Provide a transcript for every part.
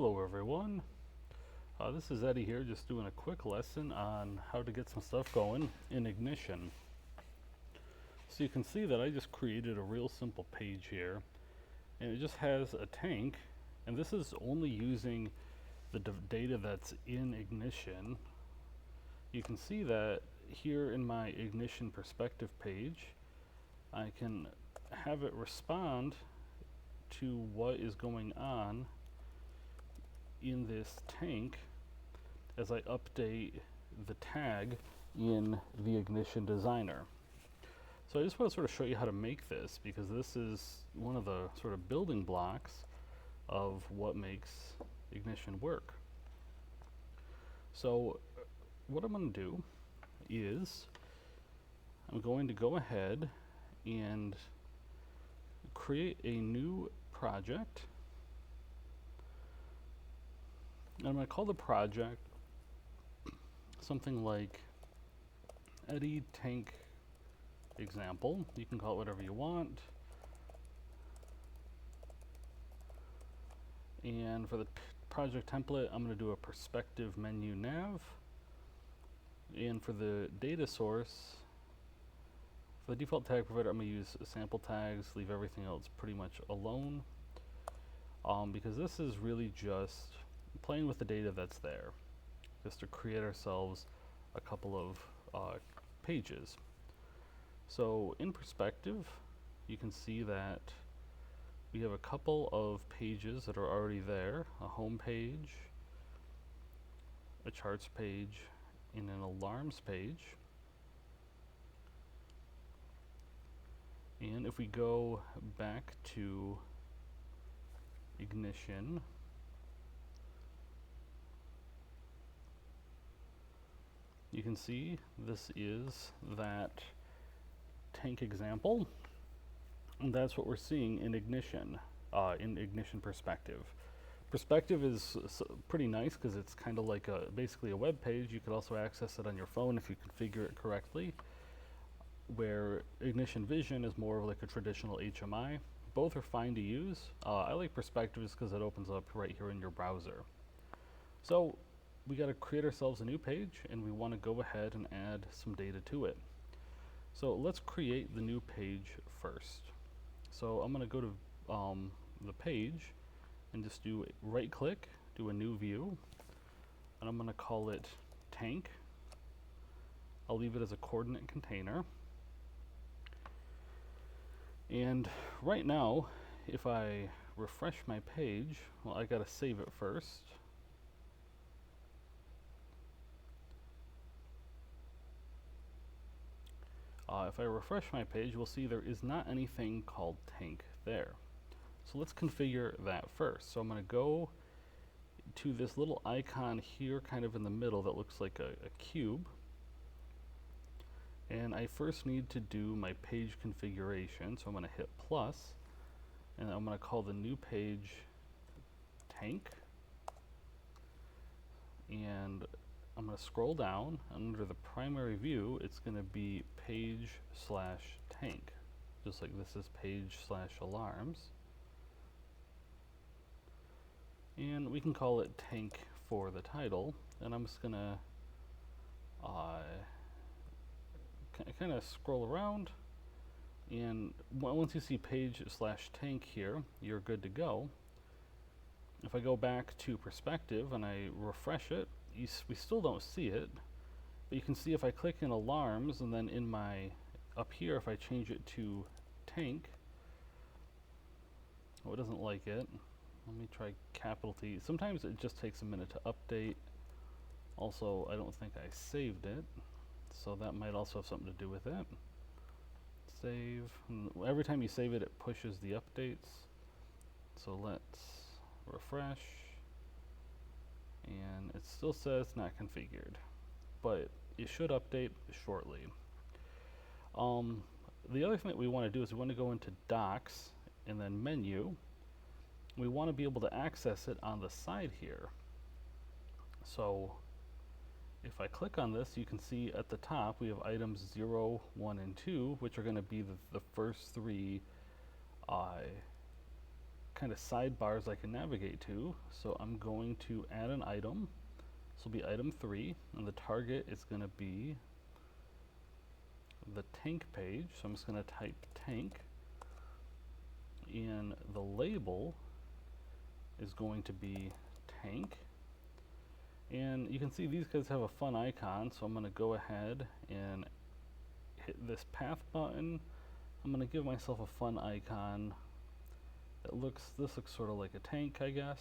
Hello everyone, this is Eddie here, just doing a quick lesson on how to get some stuff going in Ignition. So you can see that I just created a real simple page here, and it just has a tank, and this is only using the data that's in Ignition. You can see that here in my Ignition perspective page, I can have it respond to what is going on in this tank as I update the tag in the Ignition Designer. So I just want to sort of show you how to make this, because this is one of the sort of building blocks of what makes Ignition work. So what I'm going to do is I'm going to go ahead and create a new project. And I'm going to call the project something like Eddie Tank Example. You can call it whatever you want. And for the project template, I'm going to do a perspective menu nav. And for the data source, for the default tag provider, I'm going to use sample tags, leave everything else pretty much alone. Because this is really just playing with the data that's there, just to create ourselves a couple of pages. So in perspective, you can see that we have a couple of pages that are already there, a home page, a charts page, and an alarms page. And if we go back to Ignition, you can see this is that tank example, and that's what we're seeing in Ignition perspective. Perspective is pretty nice because it's kind of like basically a web page. You could also access it on your phone if you configure it correctly, where Ignition Vision is more of like a traditional HMI. Both are fine to use. I like perspective just because it opens up right here in your browser. So we got to create ourselves a new page, and we want to go ahead and add some data to it. So let's create the new page first. So I'm going to go to the page and just do right click, do a new view, and I'm going to call it tank. I'll leave it as a coordinate container. And right now, if I refresh my page, well, I got to save it first. If I refresh my page, we'll see there is not anything called tank there. So let's configure that first. So I'm going to go to this little icon here kind of in the middle that looks like a cube. And I first need to do my page configuration. So I'm going to hit plus, and I'm going to call the new page tank. And I'm going to scroll down. Under the primary view, it's going to be page/tank, just like this is page/alarms. And we can call it tank for the title. And I'm just going to kind of scroll around. And once you see page/tank here, you're good to go. If I go back to perspective and I refresh it, we still don't see it, but you can see if I click in alarms, and then in my up here, if I change it to tank, oh, it doesn't like it. Let me try capital T. Sometimes it just takes a minute to update. Also, I don't think I saved it, so that might also have something to do with it. Save. And every time you save it, it pushes the updates. So let's refresh, and it still says not configured, but it should update shortly. The other thing that we want to do is we want to go into docs and then menu. We want to be able to access it on the side here. So if I click on this, you can see at the top we have items 0, 1, and 2, which are going to be the first three kind of sidebars I can navigate to. So I'm going to add an item. This will be item 3, and the target is going to be the tank page. So I'm just going to type tank, and the label is going to be tank. And you can see these guys have a fun icon, so I'm going to go ahead and hit this path button. I'm going to give myself a fun icon that this looks sort of like a tank, I guess.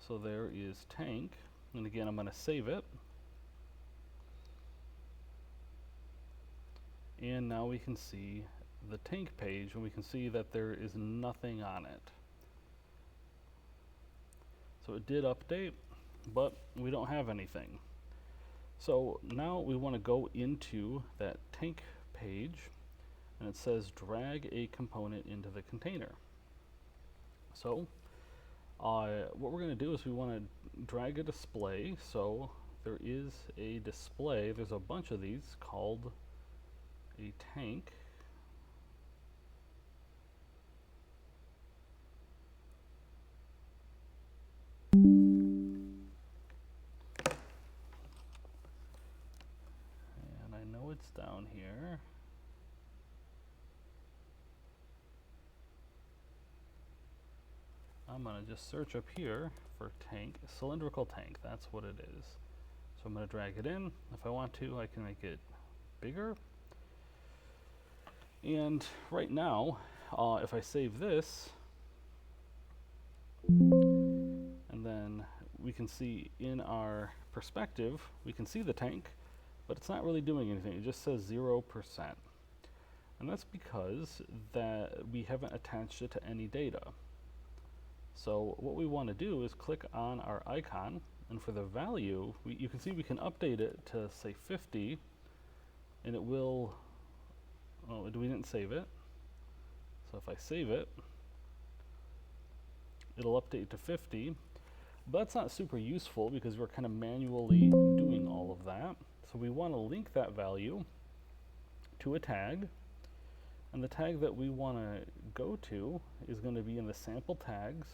So there is tank, and again I'm going to save it. And now we can see the tank page, and we can see that there is nothing on it. So it did update, but we don't have anything. So now we want to go into that tank page, and it says drag a component into the container. So what we're going to do is we want to drag a display. So there is a display, there's a bunch of these called a tank. And I know it's down here. I'm going to just search up here for tank, cylindrical tank, that's what it is. So I'm going to drag it in. If I want to, I can make it bigger. And right now, if I save this, and then we can see in our perspective, we can see the tank, but it's not really doing anything. It just says 0%. And that's because that we haven't attached it to any data. So what we want to do is click on our icon, and for the value, you can see we can update it to say 50, and it will, oh, we didn't save it. So if I save it, it'll update to 50, but that's not super useful because we're kind of manually doing all of that. So we want to link that value to a tag, and the tag that we want to go to is going to be in the sample tags.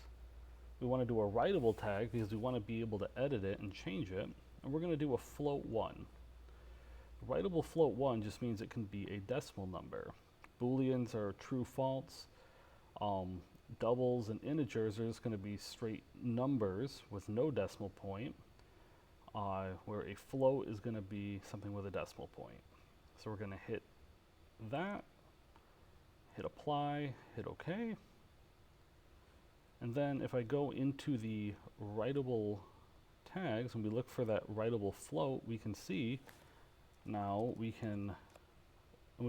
We want to do a writable tag because we want to be able to edit it and change it, and we're going to do a float 1. Writable float 1 just means it can be a decimal number. Booleans are true, false. Doubles and integers are just going to be straight numbers with no decimal point, where a float is going to be something with a decimal point. So we're going to hit that, hit apply, hit OK. And then if I go into the writable tags and we look for that writable float, we can see now we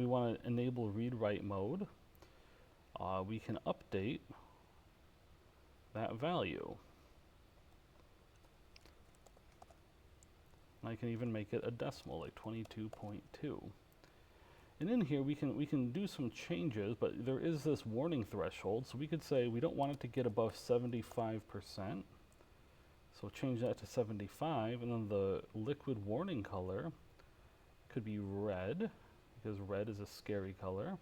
want to enable read-write mode. We can update that value. And I can even make it a decimal, like 22.2. And in here we can do some changes, but there is this warning threshold, so we could say we don't want it to get above 75%. So change that to 75, and then the liquid warning color could be red, because red is a scary color.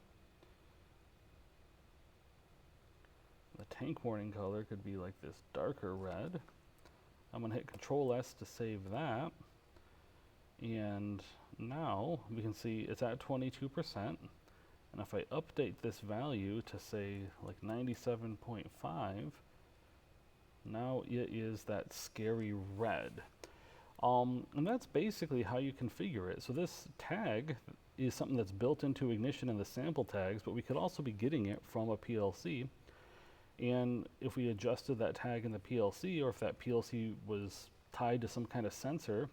The tank warning color could be like this darker red. I'm going to hit Control S to save that. And now we can see it's at 22%. And if I update this value to say like 97.5, now it is that scary red. And that's basically how you configure it. So this tag is something that's built into Ignition in the sample tags, but we could also be getting it from a PLC. And if we adjusted that tag in the PLC, or if that PLC was tied to some kind of sensor,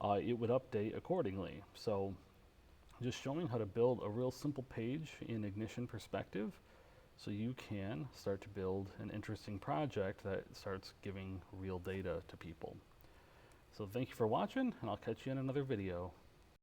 it would update accordingly. So just showing how to build a real simple page in Ignition Perspective so you can start to build an interesting project that starts giving real data to people. So thank you for watching, and I'll catch you in another video.